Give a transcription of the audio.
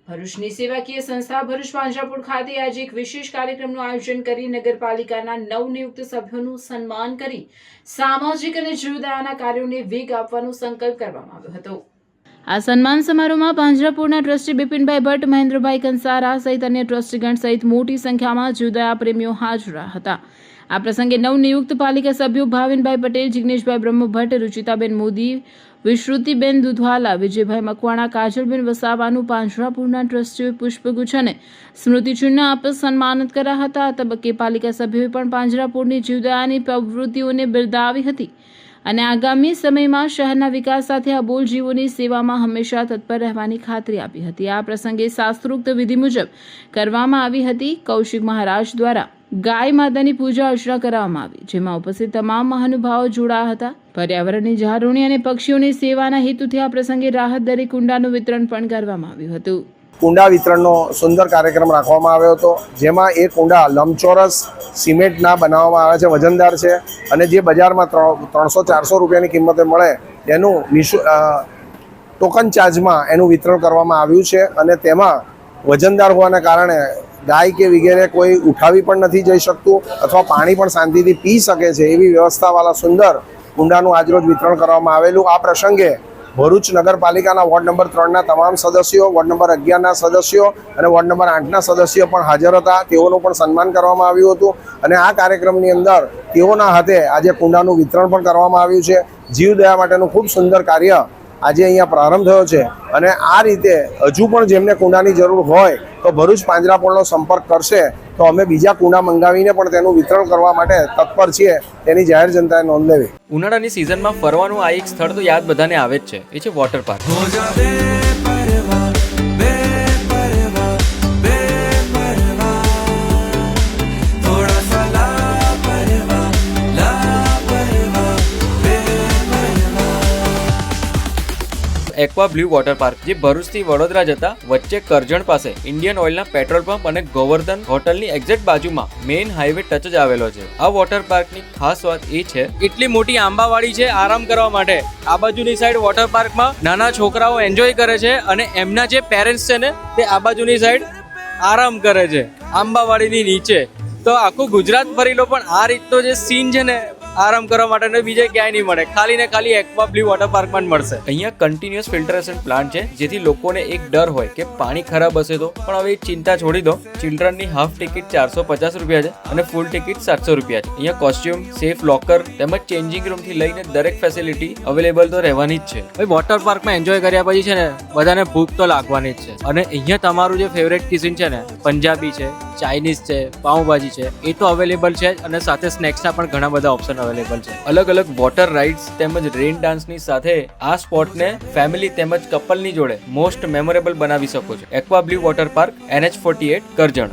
ભરૂચની સેવાકીય સંસ્થા ભરૂચ પાંજરાપોળ ખાતે આજે એક વિશેષ કાર્યક્રમનું આયોજન કરી નગરપાલિકાના નવનિયુક્ત સભ્યોનું સન્માન કરી સામાજિક અને જીવદયાના કાર્યોને વેગ આપવાનો સંકલ્પ કરવામાં આવ્યો હતો। આ સન્માન સમારોહમાં પાંજરાપોળના ટ્રસ્ટી બિપિનભાઈ ભટ્ટ, મહેન્દ્રભાઈ કંસારા સહિત અન્ય ટ્રસ્ટીગણ સહિત મોટી સંખ્યામાં જીવદયા પ્રેમીઓ હાજર હતા। આ પ્રસંગે નવનિયુક્ત પાલિકા સભ્યો ભાવિનભાઈ પટેલ, જિગ્નેશભાઈ બ્રહ્મભટ્ટ, રુચિતાબેન મોદી, વિશ્રુતિબેન દુધવાલા, વિજયભાઈ મકવાણા, કાજલબેન વસાવાનું પાંજરાપોળના ટ્રસ્ટીઓએ પુષ્પગુચ્છ અને સ્મૃતિચિહ્ન આપી સન્માનિત કર્યા હતા। આ તબક્કે પાલિકા સભ્યોએ પણ પાંજરાપોળની જીવદયાની પ્રવૃત્તિઓને બિરદાવી હતી અને આગામી સમયમાં શહેરના વિકાસ સાથે અબોલ જીવોની સેવામાં હંમેશા તત્પર રહેવાની ખાતરી આપી હતી। આ પ્રસંગે શાસ્ત્રોક્ત વિધિ મુજબ કરવામાં આવી હતી। કૌશિક મહારાજ દ્વારા ગાય માતાની પૂજા અર્ચના કરવામાં આવી, જેમાં ઉપસ્થિત તમામ મહાનુભાવો જોડાયા હતા। પર્યાવરણની જાળવણી અને પક્ષીઓની સેવાના હેતુથી આ પ્રસંગે રાહત દરે કુંડાનું વિતરણ પણ કરવામાં આવ્યું હતું। કુંડા વિતરણનો સુંદર કાર્યક્રમ રાખવામાં આવ્યો હતો, જેમાં એ કુંડા લંબચોરસ સિમેન્ટના બનાવવામાં આવે છે, વજનદાર છે અને જે બજારમાં 300-400 રૂપિયાની કિંમતે મળે તેનું ટોકન ચાર્જમાં એનું વિતરણ કરવામાં આવ્યું છે અને તેમાં વજનદાર હોવાને કારણે ગાય કે વગેરે કોઈ ઉઠાવી પણ નથી જઈ શકતું અથવા પાણી પણ શાંતિથી પી શકે છે એવી વ્યવસ્થાવાળા સુંદર કુંડાનું આજરોજ વિતરણ કરવામાં આવેલું। આ પ્રસંગે ભરૂચ નગરપાલિકાના વોર્ડ નંબર 3ના તમામ સદસ્યો, વોર્ડ નંબર 11ના સદસ્યો અને વોર્ડ નંબર 8ના સદસ્યો પણ હાજર હતા। તેઓનું પણ સન્માન કરવામાં આવ્યું હતું અને આ કાર્યક્રમની અંદર તેઓના હાથે આજે કુંડાનું વિતરણ પણ કરવામાં આવ્યું છે। જીવદયા માટેનું ખૂબ સુંદર કાર્ય આજે અહીંયા પ્રારંભ થયો છે અને આ રીતે હજુ પણ જેમને કુંડાની જરૂર હોય તો ભરૂચ પાંજરાપોળનો સંપર્ક કરશે તો અમે બીજા કુંડા મંગાવીને પણ તેનું વિતરણ કરવા માટે તત્પર છીએ, તેની જાહેર જનતાએ નોંધ લેવી। ઉનાળાની સિઝનમાં ફરવાનું આ એક સ્થળ તો યાદ બધાને આવે જ છે, એ છે water park. Aqua blue water park જે ભરૂચથી વડોદરા જતા વચ્ચે કરજણ પાસે ઇન્ડિયન ઓઇલના પેટ્રોલ પંપ અને ગોવર્ધન હોટલની એક્ઝેક્ટ બાજુમાં મેઇન હાઈવે ટચ જ આવેલો છે। આ વોટર પાર્કની ખાસ વાત એ છે, એટલી મોટી આંબાવાડી છે આરામ કરવા માટે। આ બાજુની સાઈડ વોટર પાર્કમાં નાના છોકરાઓ એન્જોય કરે છે અને એમના જે પેરેન્ટ્સ છે ને તે આ બાજુની સાઈડ આરામ કરે છે આંબાવાડીની નીચે। તો આખું ગુજરાત ફરી લો પણ આ રીતનો જે સીન છે ને આરામ કરવા માટે બીજે ક્યાંય નહીં મળે, ખાલી ને ખાલી એક્વા બ્લુ વોટર પાર્કમાં જ મળશે। અહીંયા કન્ટિન્યુઅસ ફિલ્ટરેશન પ્લાન્ટ છે, જેથી લોકોને એક ડર હોય કે પાણી ખરાબ હશે તો, પણ હવે ચિંતા છોડી દો। ચિલ્ડ્રનની હાફ ટિકિટ 450 રૂપિયા છે અને ફૂલ ટિકિટ 700 રૂપિયા છે। અહીંયા કોસ્ટ્યુમ, સેફ લોકર તેમજ ચેન્જિંગ રૂમ થી લઈને દરેક ફેસિલિટી અવેલેબલ તો રહેવાની જ છે। ભાઈ વોટર પાર્કમાં એન્જોય કર્યા પછી છે ને બધાને ભૂખ તો લાગવાની જ છે અને અહીંયા તમારું જે ફેવરેટ કિચન છે ને, પંજાબી છે, ચાઇનીઝ છે, પાઉંભાજી છે, એ તો અવેલેબલ છે જ અને સાથે સ્નેક્સના પણ ઘણા બધા ઓપ્શન અવેલેબલ છે। અલગ અલગ વોટર રાઇડ્સ તેમજ રેન ડાન્સની સાથે આ સ્પોટને ફેમિલી તેમજ કપલની જોડે મોસ્ટ મેમોરેબલ બનાવી શકો છો। Aqua blue water park, NH48 Karjan.